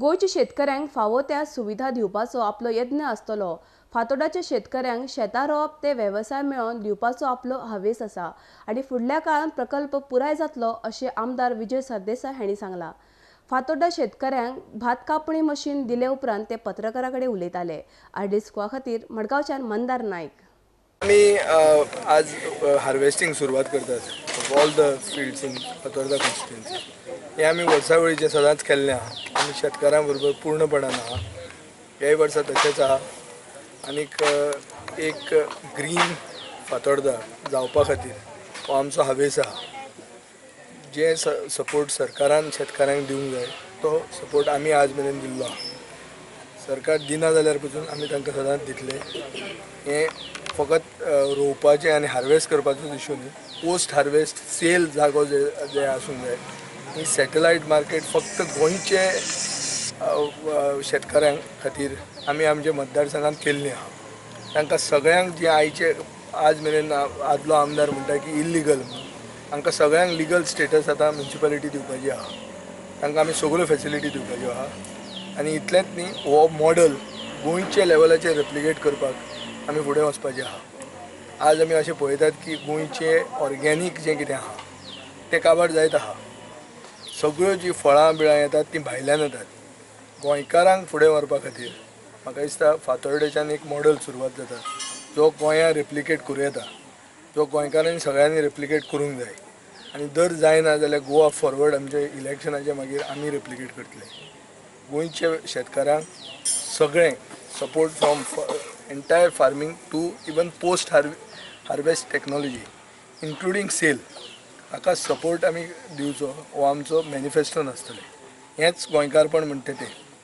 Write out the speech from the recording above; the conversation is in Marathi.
गोंयच्या शेतकऱ्यांक फावो त्या सुविधा दिवपाचो आपलो यत्न आसतलो। फातोड्डाच्या शेतकऱ्यांक शेतां रोवप ते वेवसाय मेळोवन दिवपाचो आपलो हावेस आसा आनी फुडल्या काळात प्रकल्प पुराय जातलो अशें आमदार विजय सरदेसाय हांणी सांगलां। फातोड्डा शेतकऱ्यांक भात कापणी मशीन दिले उपरांत ते पत्रकारां कडेन उलयताले। आरडीस्कोआ खातीर मडगांवच्यान मंदार नायक। आम्ही आज हार्वेस्टिंग सुरुवात करतात all the fields in Fatorda constituency. हे आम्ही वर्सावळीचे सदांच केल्लें आहा आनी शेतकारां बरोबर पूर्णपणान आहा। ह्याय वर्सा तशेंच आहा आनीक एक ग्रीन फातोर्डा जावपा खातीर हो आमचो हावेस आहा। जे सपोर्ट सरकारान शेतकारांक दिवंक जाय तो सपोर्ट आमी आज मेरेन दिल्लो आहा। सरकार दिना जाल्यार पसून आमी तांकां सदांच दितले। हे फकत रोवपाचें आनी हार्वेस्ट करपाचो इशू न्ही, पोस्ट हार्वेस्ट सेल जागो जे आसूंक जाय। ही सॅटेलायट मार्केट फक्त गोंयचे शेतकाऱ्यांक खातीर आमी आमच्या मतदारसंघात केल्ली आहा। तांकां सगळ्यांक जे आयचे आज मेरेन आदलो आमदार म्हणटा की इल्लिगल तांकां सगळ्यांक लिगल स्टेटस आतां म्युनिसिपालिटी दिवपाची आहा। तांकां आमी सगळ्यो फॅसिलिटी दिवपाच्यो आहा आनी इतलेंच न्ही, हो मॉडल गोंयच्या लेवलाचेर रेप्लिकेट करपाक आमी फुडें वचपाचे आहा। आज आमी अशें पळयतात की गोंयचे ऑर्गेनीक जें कितें आहा तें काबार जायत आहा। सगळ्यो जी फळां बिळां येतात ती भायल्यान येतात। गोंयकारांक फुडें व्हरपा खातीर म्हाका दिसता फातोर्डेच्यान एक मॉडल सुरवात जाता जो गोंया रेप्लिकेट करूं येता, जो गोंयकारांनी सगळ्यांनी रेप्लिकेट करूंक जाय। आनी जर जायना जाल्यार गोवा फॉरवर्ड आमच्या इलेक्शनाच्या मागीर आमी रेप्लिकेट करतले। गोंयच्या शेतकारांक सगळें support from entire farming to even post harvest technology including sale हाका सपोर्ट आमी दिवचो हो आमचो मॅनिफेस्टोन आसतलें। हेंच गोंयकारपण म्हणटा तें।